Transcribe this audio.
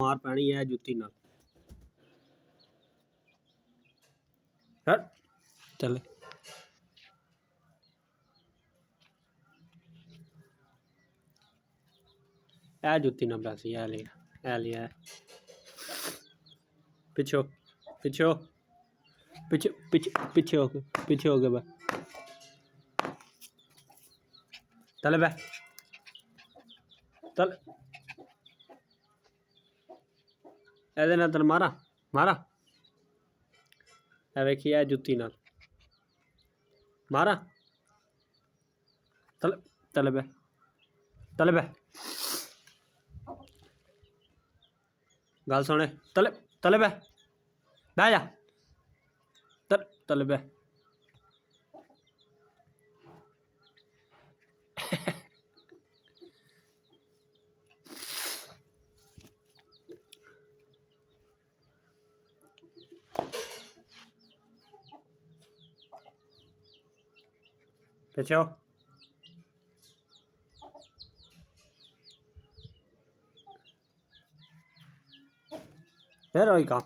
मार पैनी है जुत्ती नाल हट चल ए जुत्ती ना पैसी है लिया पिछो पिछो पीछे पीछे पीछे हो गए बा चल बे चल ऐसे ना तेन मारा मारा ए वेखी है जुत्ती नाल मारा चल चल बे गल सुने चल चल बे बह जा चल चल बे पीछे हो फिर वही काम